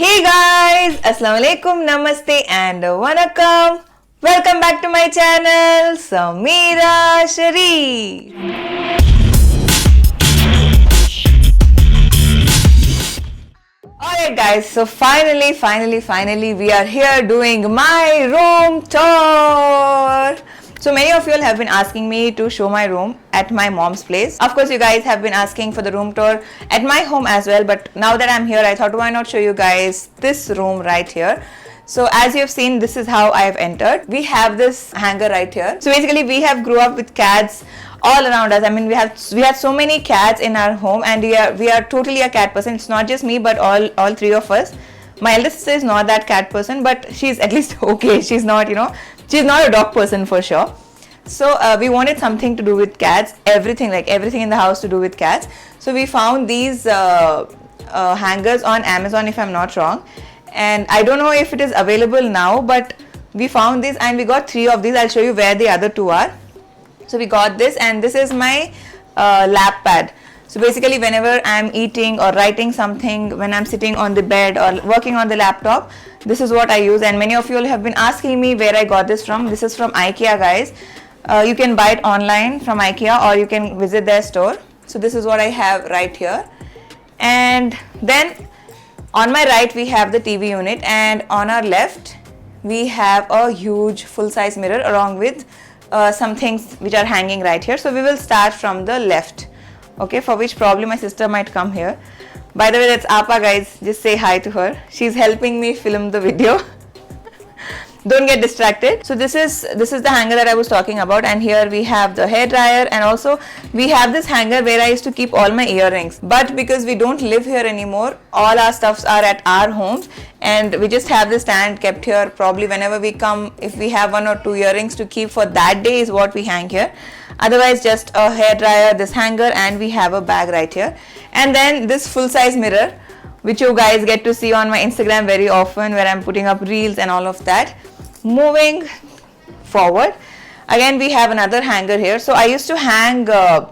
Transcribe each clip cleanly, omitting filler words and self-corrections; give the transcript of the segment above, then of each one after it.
Hey guys, Assalamu alaikum, Namaste and Vanakkam. Welcome back to my channel, Sameera Sharif. Alright guys, so finally we are here doing my room tour. So many of you all have been asking me to show my room at my mom's place. Of course you guys have been asking for the room tour at my home as well, but now that I'm here I thought why not show you guys this room right here. So as you have seen, this is how I have entered. We have this hanger right here. So basically we have grew up with cats all around us. I mean we have so many cats in our home, and we are totally a cat person. It's not just me but all three of us. My eldest sister is not that cat person, but she's at least okay. She's not, she's not a dog person for sure. So we wanted something to do with cats, everything in the house to do with cats. So we found these hangers on Amazon, if I'm not wrong, and I don't know if it is available now, but we found this and we got 3 of these. I'll show you where the other 2 are. So we got this, and this is my lap pad. So basically whenever I'm eating or writing something, when I'm sitting on the bed or working on the laptop, this is what I use. And many of you have been asking me where I got this from. This is from IKEA, guys. You can buy it online from IKEA or you can visit their store. So this is what I have right here. And then on my right we have the TV unit, and on our left we have a huge full-size mirror along with some things which are hanging right here. So we will start from the left. Okay, for which probably my sister might come here. By the way, that's Appa, guys. Just say hi to her. She's helping me film the video. Don't get distracted. So this is the hanger that I was talking about, and here we have the hair dryer, and also we have this hanger where I used to keep all my earrings. But because we don't live here anymore, all our stuffs are at our homes, and we just have the stand kept here. Probably whenever we come, if we have 1 or 2 earrings to keep for that day, is what we hang here. Otherwise just a hair dryer, this hanger, and we have a bag right here. And then this full-size mirror, which you guys get to see on my Instagram very often, where I'm putting up reels and all of that. Moving forward, again we have another hanger here. So I used to hang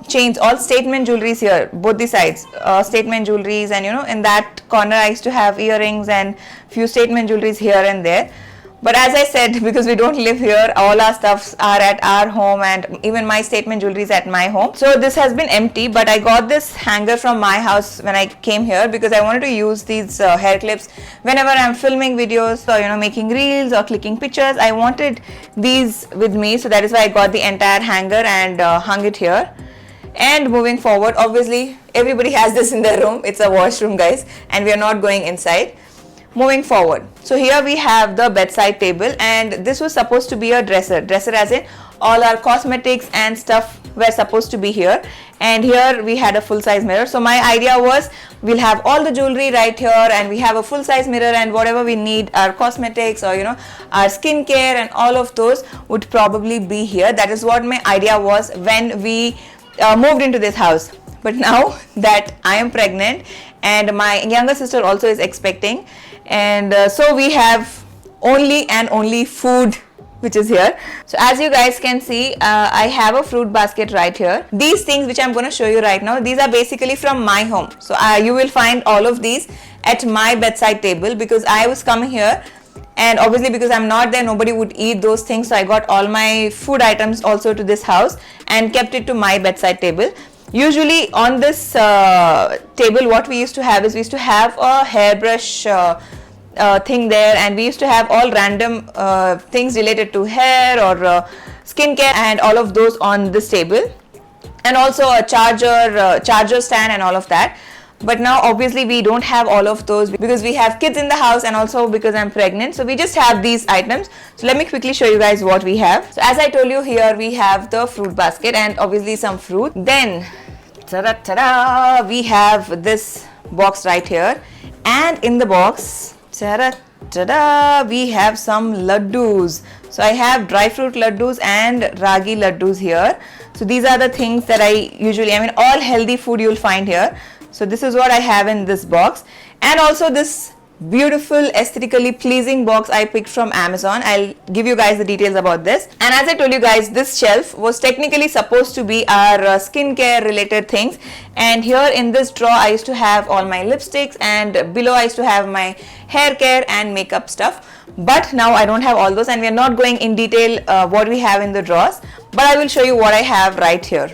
chains, all statement jewelries here, both the sides, statement jewelries, and in that corner I used to have earrings and few statement jewelries here and there. But as I said, because we don't live here, all our stuffs are at our home, and even my statement jewelry is at my home. So this has been empty, but I got this hanger from my house when I came here because I wanted to use these hair clips whenever I'm filming videos or making reels or clicking pictures. I wanted these with me, so that is why I got the entire hanger and hung it here. And moving forward, obviously everybody has this in their room. It's a washroom, guys, and we are not going inside. Moving forward, so here we have the bedside table, and this was supposed to be a dresser as in all our cosmetics and stuff were supposed to be here. And here we had a full-size mirror. So my idea was we'll have all the jewelry right here, and we have a full-size mirror, and whatever we need, our cosmetics or our skincare and all of those would probably be here. That is what my idea was when we moved into this house. But now that I am pregnant and my younger sister also is expecting, and so we have only food which is here. So as you guys can see, I have a fruit basket right here. These things which I'm going to show you right now, these are basically from my home. So you will find all of these at my bedside table, because I was coming here, and obviously because I'm not there, nobody would eat those things. So I got all my food items also to this house and kept it to my bedside table. Usually on this table, what we used to have is we used to have a hairbrush thing there, and we used to have all random things related to hair or skincare and all of those on this table, and also a charger stand and all of that. But now obviously we don't have all of those because we have kids in the house, and also because I'm pregnant, so we just have these items. So let me quickly show you guys what we have. So as I told you, here we have the fruit basket and obviously some fruit. Then ta-da, we have this box right here, and in the box, ta-da, we have some laddus. So I have dry fruit laddus and ragi laddus here. So these are the things that I usually, all healthy food you'll find here. So this is what I have in this box. And also this beautiful, aesthetically pleasing box I picked from Amazon. I'll give you guys the details about this. And as I told you guys, this shelf was technically supposed to be our skincare related things. And here in this drawer, I used to have all my lipsticks, and below I used to have my hair care and makeup stuff. But now I don't have all those, and we are not going in detail what we have in the drawers, but I will show you what I have right here.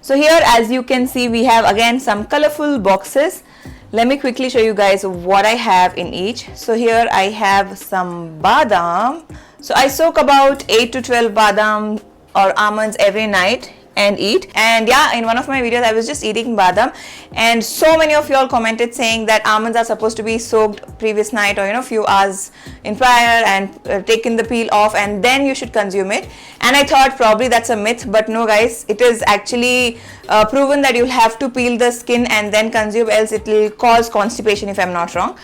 So here, as you can see, we have again some colorful boxes. Let me quickly show you guys what I have in each. So here I have some badam. So I soak about 8 to 12 badam or almonds every night and eat. And yeah, in one of my videos I was just eating badam, and so many of you all commented saying that almonds are supposed to be soaked previous night, or few hours in prior, and taken the peel off and then you should consume it. And I thought probably that's a myth, but no guys, it is actually proven that you'll have to peel the skin and then consume, else it will cause constipation if I'm not wrong.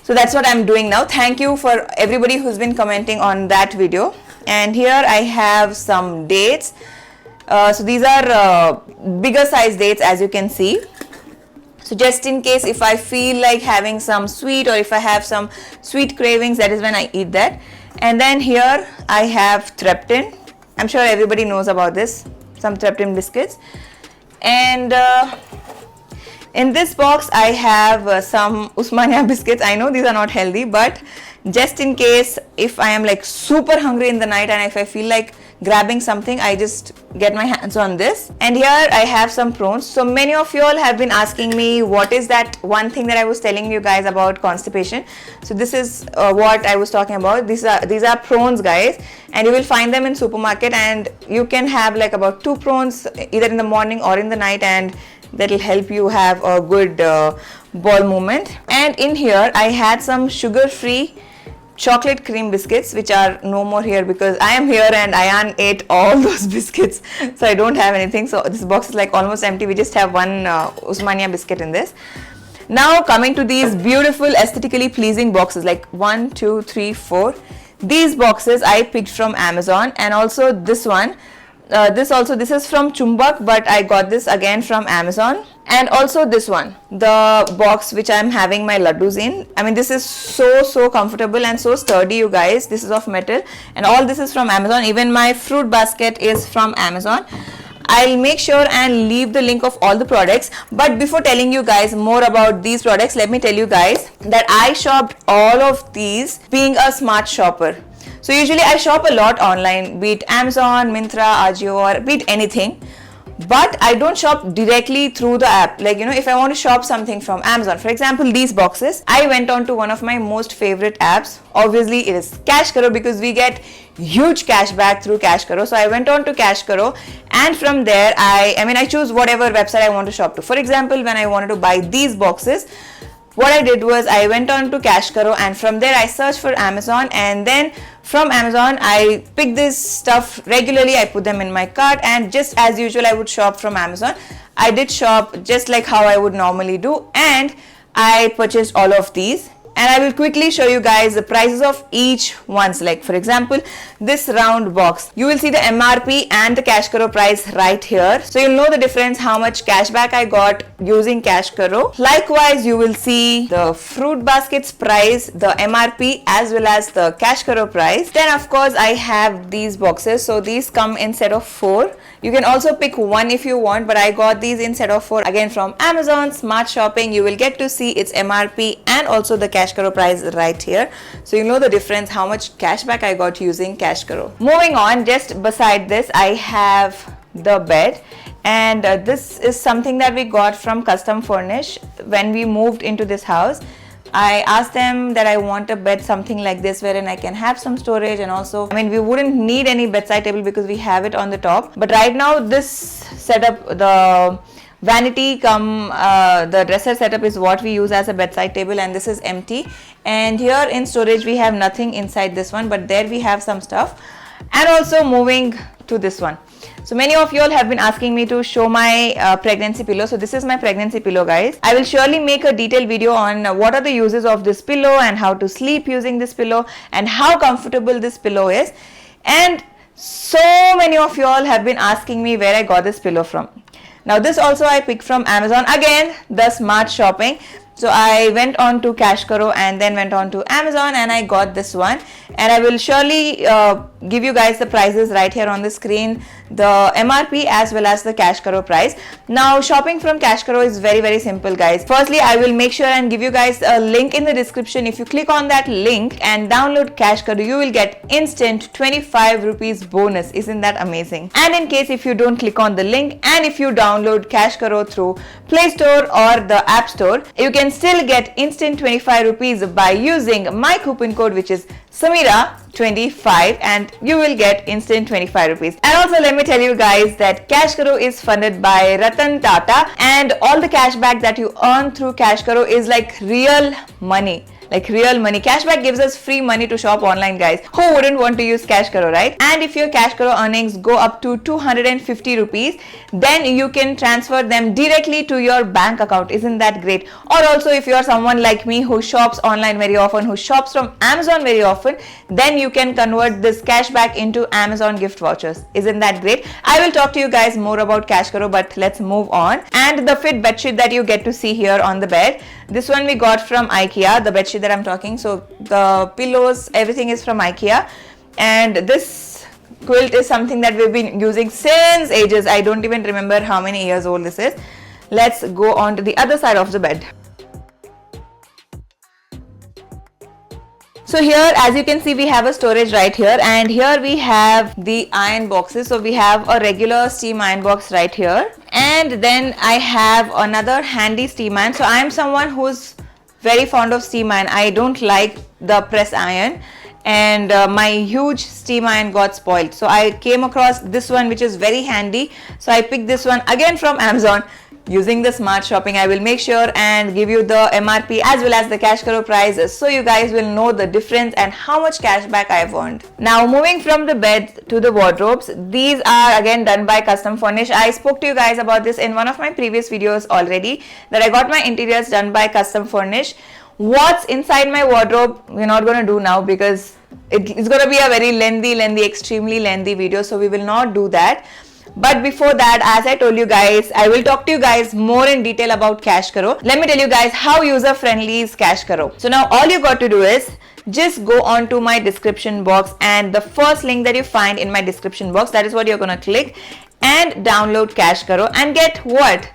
So that's what I'm doing now. Thank you for everybody who's been commenting on that video. And here I have some dates. So these are bigger size dates, as you can see. So just in case if I feel like having some sweet, or if I have some sweet cravings, that is when I eat that. And then here I have Treptin. I'm sure everybody knows about this, some Treptin biscuits. And in this box I have some Usmania biscuits. I know these are not healthy, but just in case if I am like super hungry in the night and if I feel like grabbing something, I just get my hands on this. And here I have some prawns. So many of you all have been asking me what is that one thing that I was telling you guys about constipation. So this is what I was talking about. These are prawns, guys, and you will find them in supermarket, and you can have like about 2 prawns either in the morning or in the night, and that will help you have a good bowel movement. And in here I had some sugar-free chocolate cream biscuits, which are no more here because I am here and Ayan ate all those biscuits, so I don't have anything. So this box is like almost empty. We just have one Usmania biscuit in this. Now coming to these beautiful, aesthetically pleasing boxes, like 1, 2, 3, 4. These boxes I picked from Amazon, and also this one. This is from Chumbak, but I got this again from Amazon. And also this one, the box which I'm having my laddus in. I mean, this is so comfortable and so sturdy, you guys. This is of metal, and all this is from Amazon. Even my fruit basket is from Amazon. I'll make sure and leave the link of all the products. But before telling you guys more about these products, let me tell you guys that I shopped all of these being a smart shopper. So usually I shop a lot online, be it Amazon, Myntra, Ajio, or be it anything. But I don't shop directly through the app. Like, if I want to shop something from Amazon, for example, these boxes, I went on to one of my most favorite apps. Obviously, it is Cashkaro, because we get huge cash back through Cashkaro. So I went on to Cashkaro, and from there, I choose whatever website I want to shop to. For example, when I wanted to buy these boxes, what I did was I went on to Cashkaro, and from there I searched for Amazon, and then from Amazon I pick this stuff regularly. I put them in my cart, and just as usual I would shop from Amazon. I did shop just like how I would normally do, and I purchased all of these. And I will quickly show you guys the prices of each ones. Like for example, this round box, you will see the MRP and the Cashkaro price right here. So you'll know the difference, how much cashback I got using Cashkaro. Likewise, you will see the fruit baskets price, the MRP as well as the Cashkaro price. Then of course I have these boxes. So these come in set of 4. You can also pick one if you want, but I got these in set of 4 again from Amazon. Smart shopping. You will get to see its MRP and also the Cashkaro price right here. So you know the difference, how much cashback I got using Cashkaro. Moving on, just beside this, I have the bed. And this is something that we got from Custom Furnish when we moved into this house. I asked them that I want a bed something like this, wherein I can have some storage, and also, we wouldn't need any bedside table because we have it on the top. But right now this setup, the vanity the dresser setup is what we use as a bedside table, and this is empty. And here in storage we have nothing inside this one, but there we have some stuff. And also moving to this one. So many of you all have been asking me to show my pregnancy pillow. So this is my pregnancy pillow, guys. I will surely make a detailed video on what are the uses of this pillow and how to sleep using this pillow and how comfortable this pillow is. And so many of you all have been asking me where I got this pillow from. Now this also I picked from Amazon. Again, the smart shopping. So I went on to Cashkaro and then went on to Amazon and I got this one, and I will surely give you guys the prices right here on the screen, the MRP as well as the Cashkaro price. Now shopping from Cashkaro is very simple, guys. Firstly, I will make sure and give you guys a link in the description. If you click on that link and download Cashkaro, you will get instant 25 rupees bonus. Isn't that amazing? And in case if you don't click on the link and if you download Cashkaro through Play Store or the App Store, you can still get instant 25 rupees by using my coupon code, which is Samira25, and you will get instant 25 rupees. And also let me tell you guys that Cashkaro is funded by Ratan Tata, and all the cashback that you earn through Cashkaro is like real money. Like real money. Cashback gives us free money to shop online, guys. Who wouldn't want to use Cashkaro, right? And if your Cashkaro earnings go up to 250 rupees, then you can transfer them directly to your bank account. Isn't that great? Or also if you are someone like me who shops online very often, who shops from Amazon very often, then you can convert this cashback into Amazon gift vouchers. Isn't that great? I will talk to you guys more about Cashkaro, but let's move on. And the fit bedsheet that you get to see here on the bed, this one we got from IKEA, the bedsheet that I'm talking. So the pillows, everything is from IKEA, and this quilt is something that we've been using since ages. I don't even remember how many years old this is. Let's go on to the other side of the bed. So here, as you can see, we have a storage right here, and here we have the iron boxes. So we have a regular steam iron box right here, and then I have another handy steam iron. So I am someone who's very fond of steam iron. I don't like the press iron, and my huge steam iron got spoiled. So I came across this one, which is very handy. So I picked this one again from Amazon. Using the smart shopping, I will make sure and give you the MRP as well as the Cashkaro price, so you guys will know the difference and how much cashback I have earned. Now moving from the bed to the wardrobes, these are again done by Custom Furnish. I spoke to you guys about this in one of my previous videos already, that I got my interiors done by Custom Furnish. What's inside my wardrobe, we're not going to do now because it's going to be a very lengthy, extremely lengthy video, so we will not do that. But before that, as I told you guys, I will talk to you guys more in detail about Cashkaro. Let me tell you guys how user friendly is Cashkaro. So now all you got to do is just go on to my description box, and the first link that you find in my description box, that is what you're gonna click, and download Cashkaro and get what?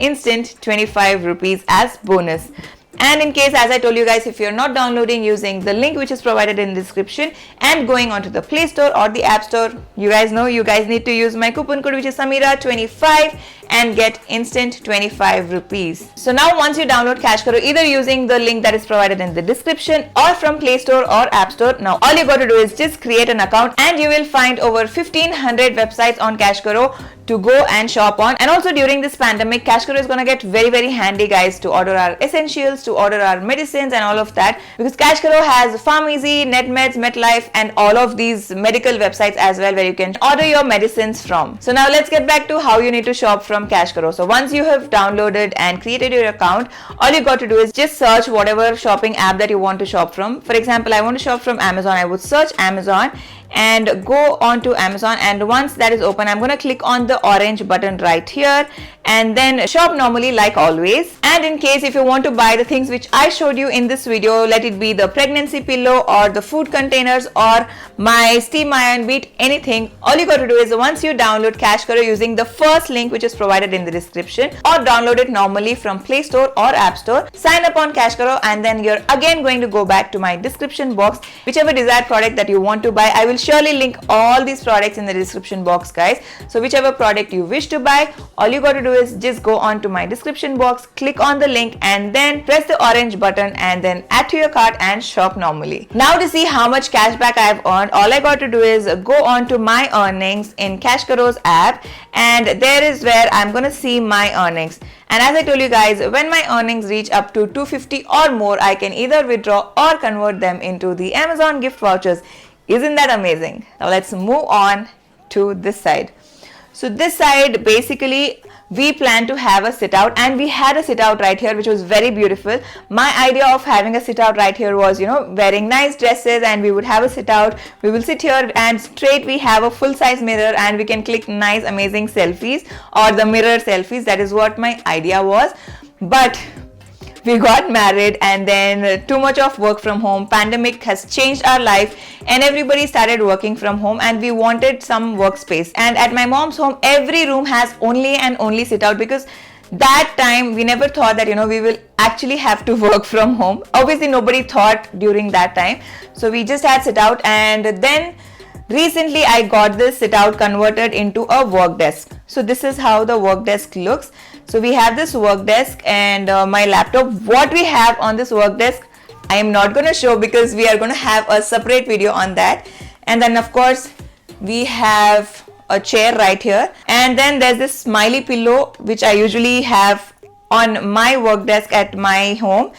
Instant 25 rupees as bonus. And in case, as I told you guys, if you're not downloading using the link which is provided in the description and going onto the Play Store or the App Store, you guys know you guys need to use my coupon code, which is Samira25, and get instant 25 rupees. So now once you download Cashkaro, either using the link that is provided in the description or from Play Store or App Store, now all you got to do is just create an account, and you will find over 1500 websites on Cashkaro to go and shop on. And also during this pandemic, Cashkaro is going to get very handy, guys, to order our essentials, to order our medicines and all of that, because Cashkaro has PharmEasy, NetMeds, MetLife and all of these medical websites as well, where you can order your medicines from. So now let's get back to how you need to shop from Cashkaro. So once you have downloaded and created your account, all you got to do is just search whatever shopping app that you want to shop from. For example, I want to shop from Amazon. I would search Amazon and go on to Amazon, and once that is open, I'm going to click on the orange button right here and then shop normally like always. And in case if you want to buy the things which I showed you in this video, let it be the pregnancy pillow or the food containers or my steam iron, be it anything, all you got to do is once you download Cashkaro using the first link which is provided in the description, or download it normally from Play Store or App Store, sign up on Cashkaro, and then you're again going to go back to my description box, whichever desired product that you want to buy. I will surely link all these products in the description box, guys. So whichever product you wish to buy, all you got to do is just go on to my description box, click on the link and then press the orange button and then add to your cart and shop normally. Now to see how much cashback I have earned, all I got to do is go on to my earnings in Cashkaro's app, and there is where I'm going to see my earnings. And as I told you guys, when my earnings reach up to 250 or more, I can either withdraw or convert them into the Amazon gift vouchers. Isn't that amazing? Now let's move on to this side. So this side, basically we plan to have a sit out, and we had a sit out right here which was very beautiful. My idea of having a sit out right here was, you know, wearing nice dresses, and we would have a sit out. We will sit here and straight we have a full size mirror and we can click nice amazing selfies, or the mirror selfies. That is what my idea was. But we got married, and then too much of work from home. Pandemic has changed our life, and everybody started working from home, and we wanted some workspace. And at my mom's home, every room has only and only sit out, because that time we never thought that we will actually have to work from home. Obviously nobody thought during that time, so we just had sit out. And then recently I got this sit out converted into a work desk. So this is how the work desk looks. So we have this work desk and my laptop. What we have on this work desk, I am not going to show because we are going to have a separate video on that. And then of course we have a chair right here, and then there's this smiley pillow which I usually have on my work desk at my home,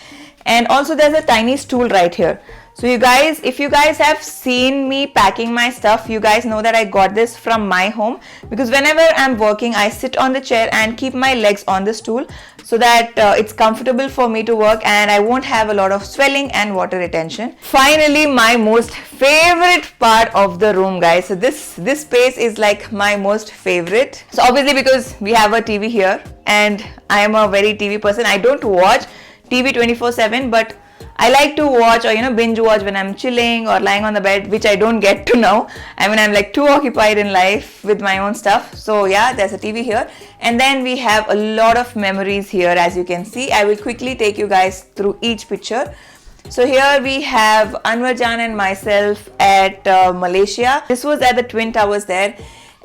and also there's a tiny stool right here. So you guys, if you guys have seen me packing my stuff, you guys know that I got this from my home, because whenever I'm working I sit on the chair and keep my legs on the stool so that it's comfortable for me to work and I won't have a lot of swelling and water retention. Finally, my most favorite part of the room, guys. So this space is like my most favorite. So obviously because we have a TV here and I am a very TV person. I don't watch TV 24/7, but I like to watch or binge watch when I'm chilling or lying on the bed, which I don't get to now. I mean, I'm like too occupied in life with my own stuff. So yeah, there's a TV here, and then we have a lot of memories here, as you can see. I will quickly take you guys through each picture. So here we have Anwar Jan and myself at Malaysia. This was at the Twin Towers there.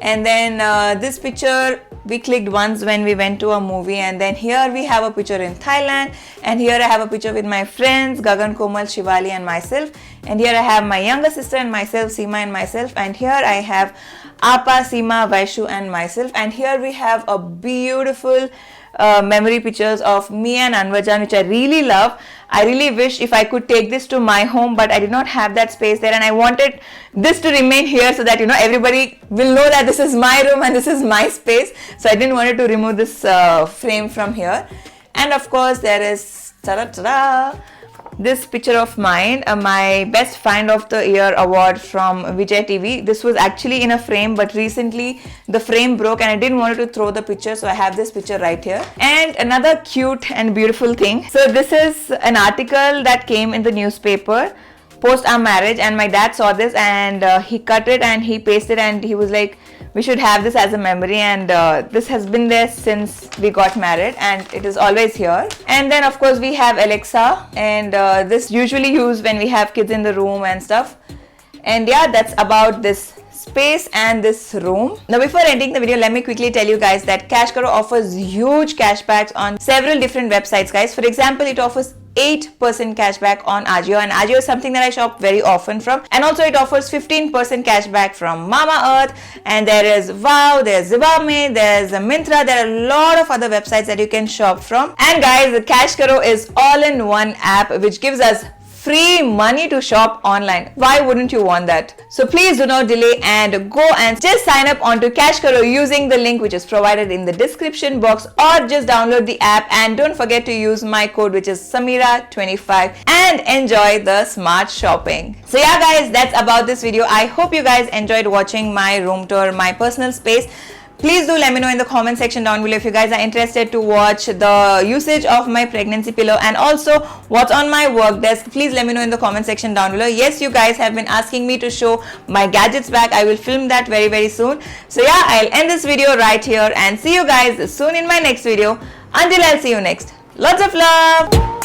And then this picture we clicked once when we went to a movie. And then here we have a picture in Thailand, and here I have a picture with my friends Gagan, Komal, Shivali and myself. And here I have my younger sister and myself, Seema and myself. And here I have Appa, Seema, Vaishu and myself. And here we have a beautiful memory pictures of me and Anwar Jan, which I really love. I really wish if I could take this to my home, but I did not have that space there, and I wanted this to remain here so that everybody will know that this is my room and this is my space. So I didn't want to remove this frame from here. And of course there is this picture of mine, my best find of the year award from Vijay TV. This was actually in a frame, but recently the frame broke and I didn't want to throw the picture, so I have this picture right here. And another cute and beautiful thing, so this is an article that came in the newspaper post our marriage, and my dad saw this and he cut it and he pasted, and he was like, we should have this as a memory. And this has been there since we got married, and it is always here. And then of course we have Alexa, and this usually used when we have kids in the room and stuff. And yeah, that's about this space and this room. Now before ending the video, let me quickly tell you guys that Cashkaro offers huge cashbacks on several different websites, guys. For example, it offers 8% cashback on Ajio, and Ajio is something that I shop very often from. And also it offers 15% cashback from Mamaearth, and there is Wow, there's Zivame, there's Myntra. There are a lot of other websites that you can shop from. And guys, the Cashkaro is all-in-one app which gives us free money to shop online. Why wouldn't you want that? So please do not delay and go and just sign up onto Cashkaro using the link which is provided in the description box, or just download the app, and don't forget to use my code which is Samira25, and enjoy the smart shopping. So yeah guys, that's about this video. I hope you guys enjoyed watching my room tour, my personal space. Please do let me know in the comment section down below if you guys are interested to watch the usage of my pregnancy pillow and also what's on my work desk. Please let me know in the comment section down below. Yes, you guys have been asking me to show my gadgets back. I will film that very soon. So yeah, I'll end this video right here and see you guys soon in my next video. Until I'll see you next. Lots of love.